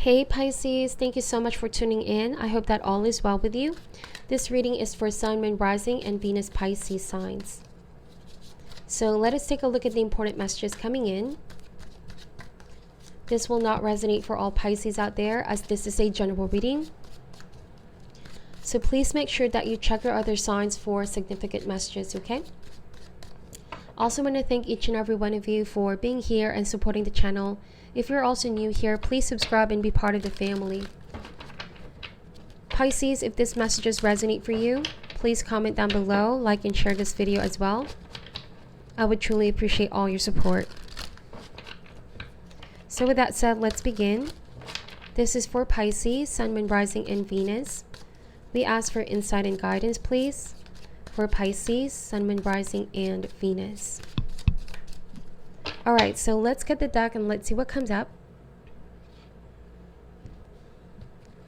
Hey Pisces, thank you so much for tuning in. I hope that all is well with you. This reading is for Sun, Moon, Rising, and Venus Pisces signs. So let us take a look at the important messages coming in. This will not resonate for all Pisces out there, as this is a general reading. So please make sure that you check your other signs for significant messages, okay? Also want to thank each and every one of you for being here and supporting the channel. If you're also new here, please subscribe and be part of the family. Pisces, if this messages resonate for you, please comment down below, like and share this video as well. I would truly appreciate all your support. So with that said, let's begin. This is for Pisces, Sun, Moon, Rising, and Venus. We ask for insight and guidance, please, for Pisces, Sun, Moon, Rising, and Venus. All right, so let's get the deck and let's see what comes up.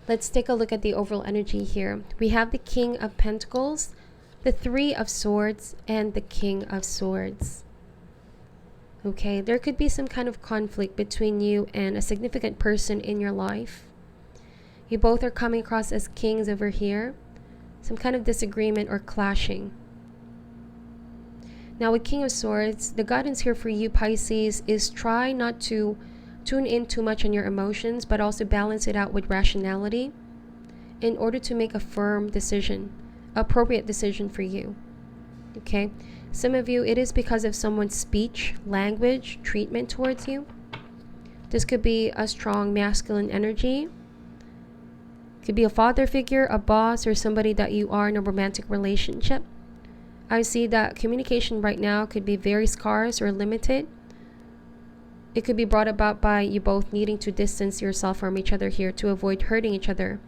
Let's take a look at the overall energy here. We have the King of Pentacles, the Three of Swords, and the King of Swords. Okay, there could be some kind of conflict between you and a significant person in your life. You both are coming across as kings over here. Some kind of disagreement or clashing. Now with King of Swords, the guidance here for you Pisces is try not to tune in too much on your emotions, but also balance it out with rationality in order to make a firm decision, appropriate decision for you. Okay, some of you, it is because of someone's speech, language, treatment towards you. This could be a strong masculine energy. Could be a father figure, a boss, or somebody that you are in a romantic relationship. I see that communication right now could be very scarce or limited. It could be brought about by you both needing to distance yourself from each other here to avoid hurting each other.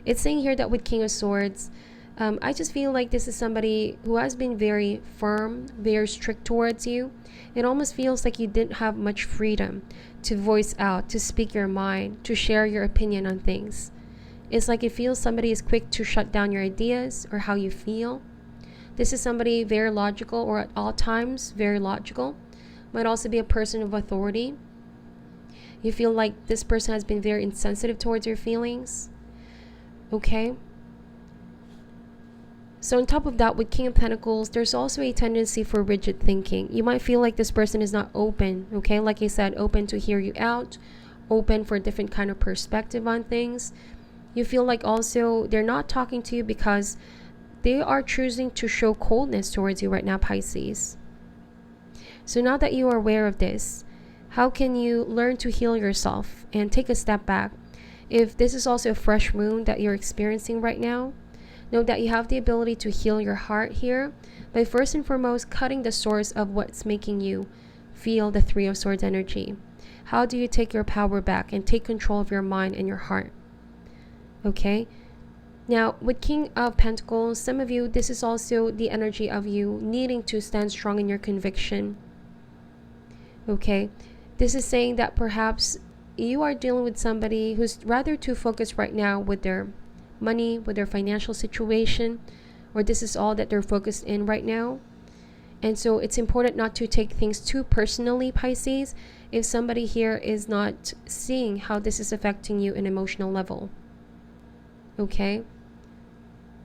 It's saying here that with King of Swords, I just feel like this is somebody who has been very firm, very strict towards you. It almost feels like you didn't have much freedom to voice out, to speak your mind, to share your opinion on things. It's like it feels somebody is quick to shut down your ideas or how you feel. This is somebody very logical, or at all times very logical. Might also be a person of authority. You feel like this person has been very insensitive towards your feelings. Okay. So on top of that, with King of Pentacles, there's also a tendency for rigid thinking. You might feel like this person is not open. Okay, like I said, open to hear you out, open for a different kind of perspective on things. You feel like also they're not talking to you because they are choosing to show coldness towards you right now, Pisces. So now that you are aware of this, how can you learn to heal yourself and take a step back? If this is also a fresh wound that you're experiencing right now, know that you have the ability to heal your heart here by first and foremost cutting the source of what's making you feel the Three of Swords energy. How do you take your power back and take control of your mind and your heart? Okay. Now, with King of Pentacles, some of you, this is also the energy of you needing to stand strong in your conviction. Okay. This is saying that perhaps you are dealing with somebody who's rather too focused right now with their money, with their financial situation, or this is all that they're focused in right now. And so it's important not to take things too personally, Pisces, if somebody here is not seeing how this is affecting you in an emotional level. Okay,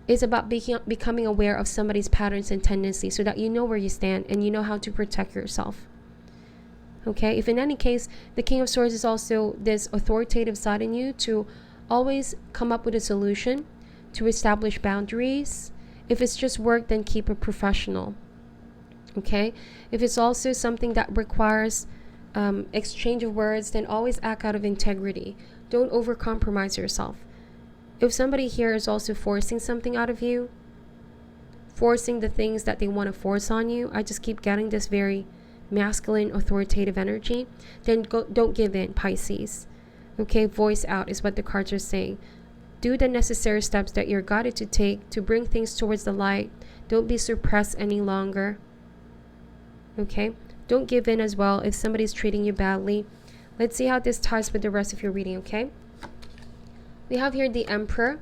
it's about becoming aware of somebody's patterns and tendencies so that you know where you stand and you know how to protect yourself. Okay, if in any case the King of Swords is also this authoritative side in you to always come up with a solution, to establish boundaries. If it's just work, then keep it professional. Okay, if it's also something that requires exchange of words, then always act out of integrity. Don't overcompromise yourself. If somebody here is also forcing something out of you, forcing the things that they want to force on you, I just keep getting this very masculine, authoritative energy, then don't give in, Pisces. Okay, voice out is what the cards are saying. Do the necessary steps that you're guided to take to bring things towards the light. Don't be suppressed any longer. Okay, don't give in as well if somebody's treating you badly. Let's see how this ties with the rest of your reading, okay? We have here the Emperor,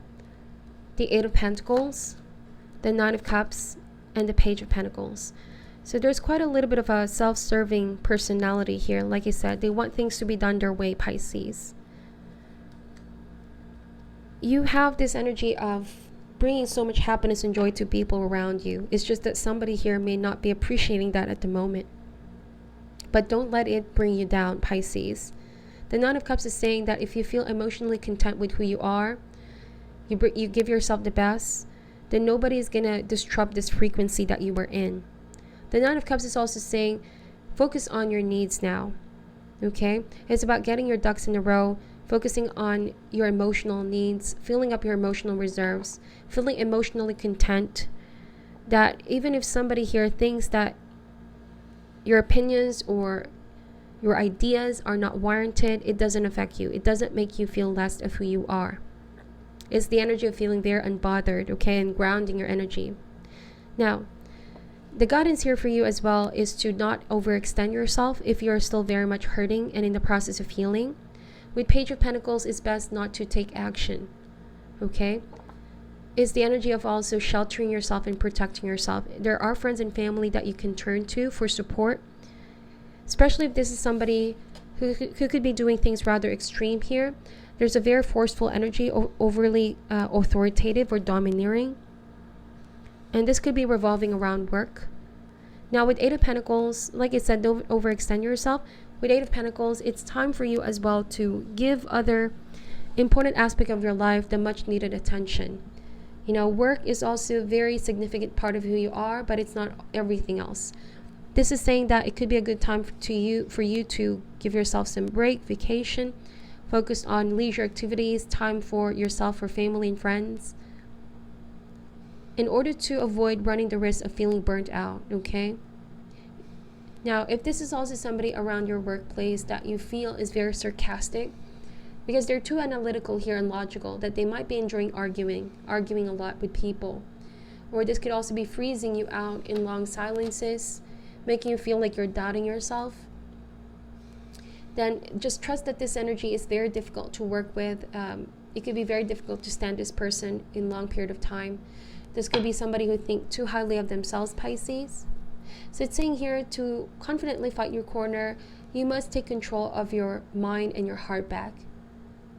the Eight of Pentacles, the Nine of Cups, and the Page of Pentacles. So there's quite a little bit of a self-serving personality here. Like I said, they want things to be done their way, Pisces. You have this energy of bringing so much happiness and joy to people around you. It's just that somebody here may not be appreciating that at the moment. But don't let it bring you down, Pisces. The Nine of Cups is saying that if you feel emotionally content with who you are, you give yourself the best, then nobody is going to disrupt this frequency that you were in. The Nine of Cups is also saying, focus on your needs now. Okay? It's about getting your ducks in a row, focusing on your emotional needs, filling up your emotional reserves, feeling emotionally content. That even if somebody here thinks that your opinions or your ideas are not warranted, it doesn't affect you. It doesn't make you feel less of who you are. It's the energy of feeling very unbothered, okay, and grounding your energy. Now, the guidance here for you as well is to not overextend yourself if you're still very much hurting and in the process of healing. With Page of Pentacles, it's best not to take action, okay? It's the energy of also sheltering yourself and protecting yourself. There are friends and family that you can turn to for support, especially if this is somebody who could be doing things rather extreme here. There's a very forceful energy, overly authoritative or domineering. And this could be revolving around work. Now with Eight of Pentacles, like I said, don't overextend yourself. With Eight of Pentacles, it's time for you as well to give other important aspect of your life the much needed attention. You know, work is also a very significant part of who you are, but it's not everything else. This is saying that it could be a good time for you to give yourself some break, vacation, focus on leisure activities, time for yourself, for family and friends, in order to avoid running the risk of feeling burnt out, okay? Now, if this is also somebody around your workplace that you feel is very sarcastic, because they're too analytical here and logical, that they might be enjoying arguing a lot with people. Or this could also be freezing you out in long silences, making you feel like you're doubting yourself. Then just trust that this energy is very difficult to work with. It could be very difficult to stand this person in long period of time. This could be somebody who thinks too highly of themselves, Pisces. So it's saying here to confidently fight your corner, you must take control of your mind and your heart back.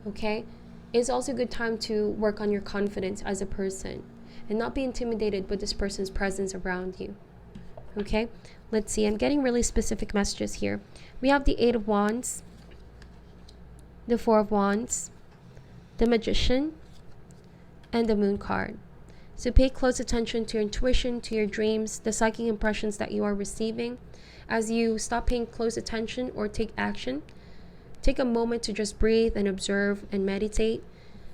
Okay? It's also a good time to work on your confidence as a person and not be intimidated with this person's presence around you. Okay? Let's see. I'm getting really specific messages here. We have the Eight of Wands, the Four of Wands, the Magician, and the Moon card. So pay close attention to your intuition, to your dreams, the psychic impressions that you are receiving. As you stop paying close attention or take action, take a moment to just breathe and observe and meditate.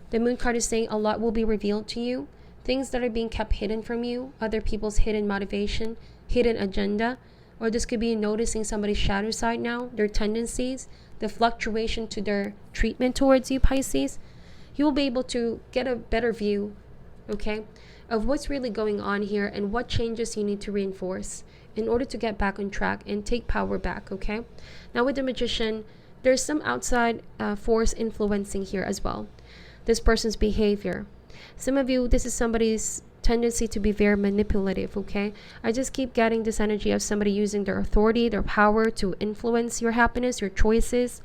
The Moon card is saying a lot will be revealed to you. Things that are being kept hidden from you, other people's hidden motivation, hidden agenda, or this could be noticing somebody's shadow side now, their tendencies, the fluctuation to their treatment towards you, Pisces. You will be able to get a better view, okay, of what's really going on here and what changes you need to reinforce in order to get back on track and take power back, okay? Now with the Magician, there's some outside force influencing here as well. This person's behavior. Some of you, this is somebody's tendency to be very manipulative, okay? I just keep getting this energy of somebody using their authority, their power to influence your happiness, your choices,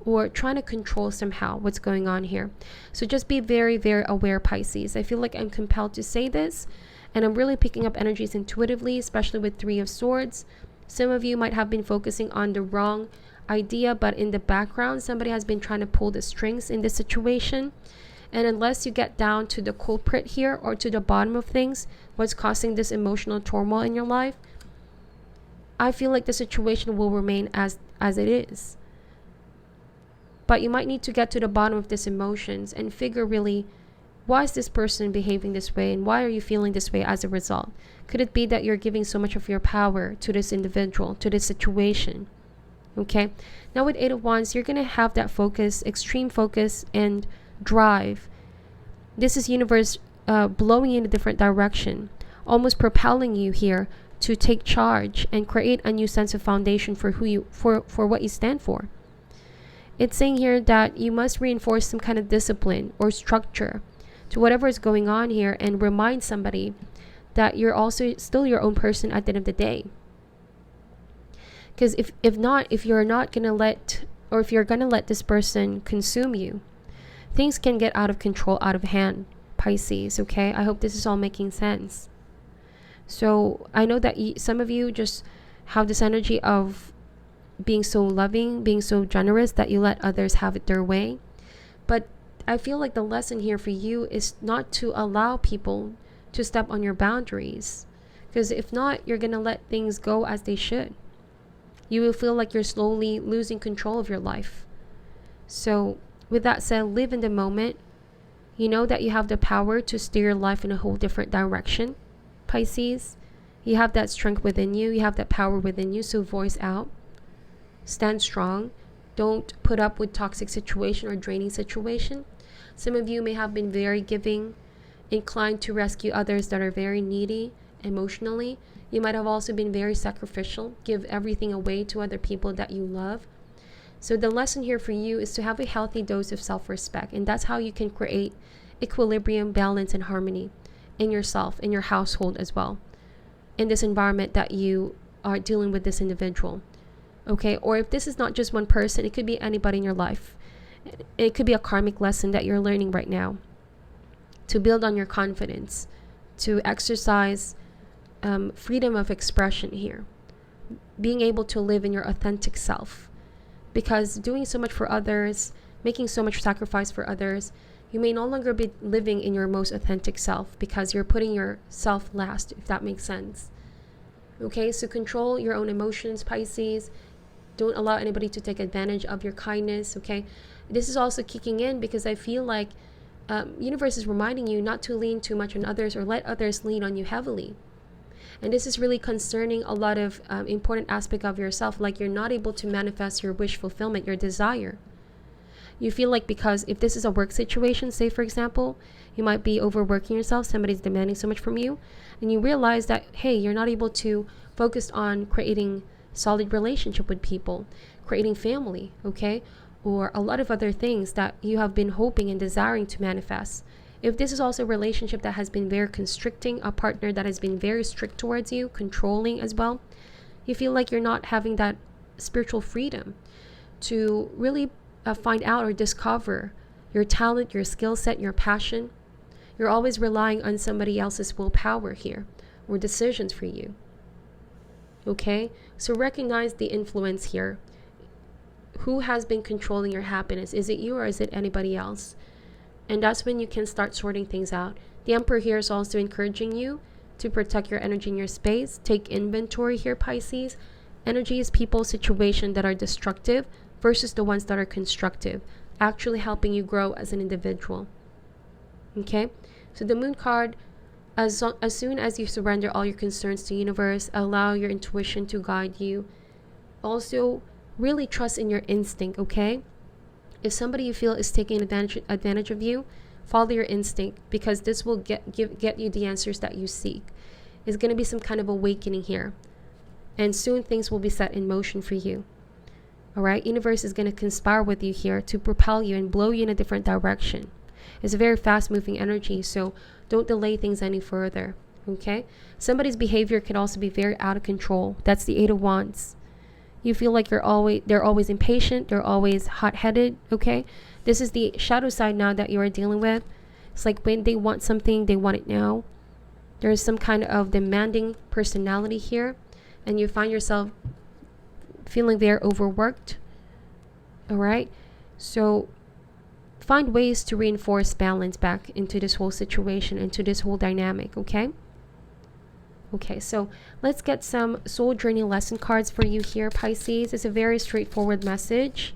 or trying to control somehow what's going on here. So just be very, very aware, Pisces. I feel like I'm compelled to say this, and I'm really picking up energies intuitively, especially with Three of Swords. Some of you might have been focusing on the wrong idea, but in the background, somebody has been trying to pull the strings in this situation. And unless you get down to the culprit here or to the bottom of things, what's causing this emotional turmoil in your life, I feel like the situation will remain as it is. But you might need to get to the bottom of these emotions and figure really, why is this person behaving this way and why are you feeling this way as a result? Could it be that you're giving so much of your power to this individual, to this situation? Okay, now with Eight of Wands, you're going to have that focus, extreme focus and drive. This is universe blowing you in a different direction, almost propelling you here to take charge and create a new sense of foundation for for what you stand for. It's saying here that you must reinforce some kind of discipline or structure to whatever is going on here and remind somebody that you're also still your own person at the end of the day. Because if you're not going to let, or if you're going to let this person consume you, things can get out of control, out of hand, Pisces, okay? I hope this is all making sense. So I know that some of you just have this energy of being so loving, being so generous that you let others have it their way. But I feel like the lesson here for you is not to allow people to step on your boundaries. Because if not, you're going to let things go as they should. You will feel like you're slowly losing control of your life. So with that said, live in the moment. You know that you have the power to steer your life in a whole different direction, Pisces. You have that strength within you. You have that power within you. So voice out. Stand strong. Don't put up with toxic situation or draining situation. Some of you may have been very giving, inclined to rescue others that are very needy emotionally. You might have also been very sacrificial, give everything away to other people that you love. So the lesson here for you is to have a healthy dose of self-respect, and that's how you can create equilibrium, balance, and harmony in yourself, in your household as well, in this environment that you are dealing with this individual. Okay, or if this is not just one person, it could be anybody in your life. It could be a karmic lesson that you're learning right now to build on your confidence, to exercise freedom of expression here, being able to live in your authentic self. Because doing so much for others, making so much sacrifice for others, you may no longer be living in your most authentic self because you're putting yourself last, if that makes sense. Okay, so control your own emotions, Pisces. Don't allow anybody to take advantage of your kindness, okay? This is also kicking in because I feel like universe is reminding you not to lean too much on others or let others lean on you heavily. And this is really concerning a lot of important aspect of yourself, like you're not able to manifest your wish fulfillment, your desire. You feel like because if this is a work situation, say for example, you might be overworking yourself, somebody's demanding so much from you, and you realize that, hey, you're not able to focus on creating solid relationship with people, creating family, okay? Or a lot of other things that you have been hoping and desiring to manifest. If this is also a relationship that has been very constricting, a partner that has been very strict towards you, controlling as well, you feel like you're not having that spiritual freedom to really find out or discover your talent, your skill set, your passion. You're always relying on somebody else's willpower here or decisions for you. Okay? So recognize the influence here. Who has been controlling your happiness? Is it you or is it anybody else? And that's when you can start sorting things out. The Emperor here is also encouraging you to protect your energy in your space. Take inventory here, Pisces. Energy is people, situation that are destructive versus the ones that are constructive, actually helping you grow as an individual. Okay? So the Moon card, as soon as you surrender all your concerns to the universe, allow your intuition to guide you. Also, really trust in your instinct, okay? If somebody you feel is taking advantage of you, follow your instinct, because this will get you the answers that you seek. It's going to be some kind of awakening here. And soon things will be set in motion for you. All right? Universe is going to conspire with you here to propel you and blow you in a different direction. It's a very fast-moving energy, so don't delay things any further. Okay? Somebody's behavior could also be very out of control. That's the Eight of Wands. You feel like they're always impatient, they're always hot-headed, okay? This is the shadow side now that you are dealing with. It's like when they want something, they want it now. There's some kind of demanding personality here, and you find yourself feeling very overworked, all right? So find ways to reinforce balance back into this whole situation, into this whole dynamic, okay? Okay, so let's get some soul journey lesson cards for you here, Pisces. It's a very straightforward message.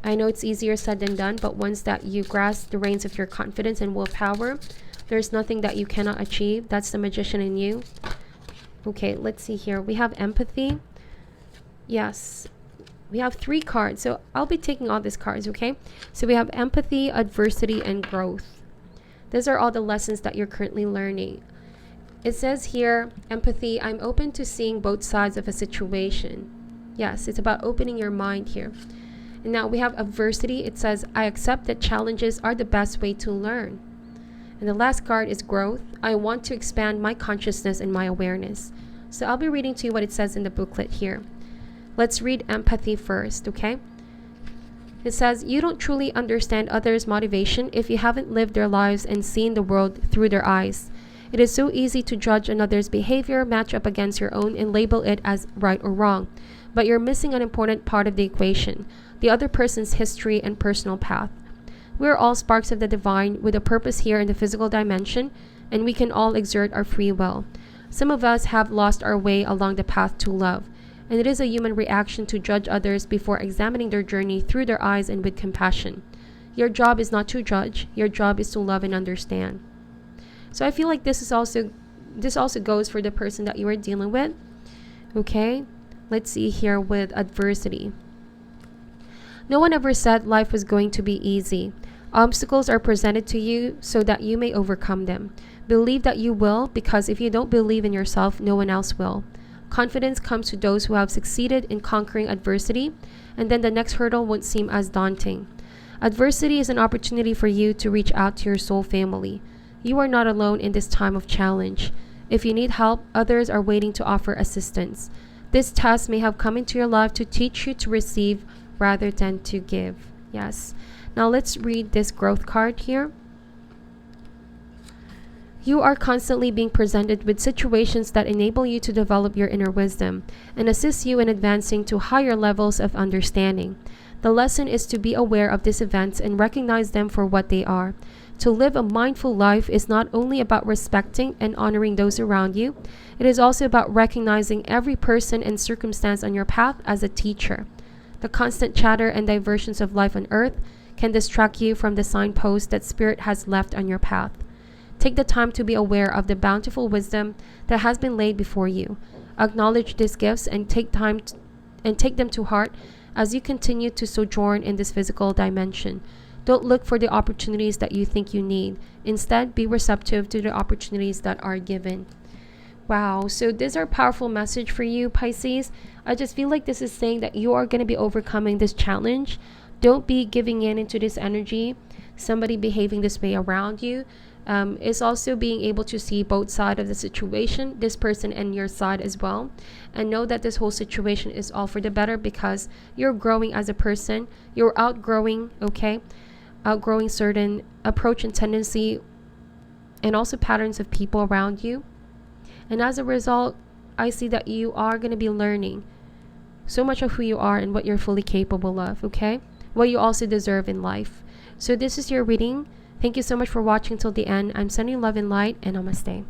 I know it's easier said than done, but once that you grasp the reins of your confidence and willpower, there's nothing that you cannot achieve. That's the magician in you. Okay, let's see here. We have empathy. Yes, we have 3 cards. So I'll be taking all these cards, okay? So we have empathy, adversity, and growth. These are all the lessons that you're currently learning. It says here, empathy, I'm open to seeing both sides of a situation. Yes, it's about opening your mind here. And now we have adversity. It says, I accept that challenges are the best way to learn. And the last card is growth. I want to expand my consciousness and my awareness. So I'll be reading to you what it says in the booklet here. Let's read empathy first, okay? It says, you don't truly understand others' motivation if you haven't lived their lives and seen the world through their eyes. It is so easy to judge another's behavior, match up against your own, and label it as right or wrong. But you're missing an important part of the equation, the other person's history and personal path. We're all sparks of the divine with a purpose here in the physical dimension, and we can all exert our free will. Some of us have lost our way along the path to love, and it is a human reaction to judge others before examining their journey through their eyes and with compassion. Your job is not to judge, your job is to love and understand. So I feel like this also goes for the person that you are dealing with. Okay? Let's see here with adversity. No one ever said life was going to be easy. Obstacles are presented to you so that you may overcome them. Believe that you will, because if you don't believe in yourself, no one else will. Confidence comes to those who have succeeded in conquering adversity, and then the next hurdle won't seem as daunting. Adversity is an opportunity for you to reach out to your soul family. You are not alone in this time of challenge. If you need help, others are waiting to offer assistance. This test may have come into your life to teach you to receive rather than to give. Yes. Now let's read this growth card here. You are constantly being presented with situations that enable you to develop your inner wisdom and assist you in advancing to higher levels of understanding. The lesson is to be aware of these events and recognize them for what they are. To live a mindful life is not only about respecting and honoring those around you, it is also about recognizing every person and circumstance on your path as a teacher. The constant chatter and diversions of life on earth can distract you from the signposts that Spirit has left on your path. Take the time to be aware of the bountiful wisdom that has been laid before you. Acknowledge these gifts and take them to heart as you continue to sojourn in this physical dimension. Don't look for the opportunities that you think you need. Instead, be receptive to the opportunities that are given. Wow, so these are a powerful message for you, Pisces. I just feel like this is saying that you are going to be overcoming this challenge. Don't be giving in into this energy, somebody behaving this way around you. Is also being able to see both sides of the situation, this person and your side as well, and know that this whole situation is all for the better because you're growing as a person. You're outgrowing certain approach and tendency and also patterns of people around you. And as a result, I see that you are going to be learning so much of who you are and what you're fully capable of, okay? What you also deserve in life. So this is your reading. Thank you so much for watching till the end. I'm sending love and light, and namaste.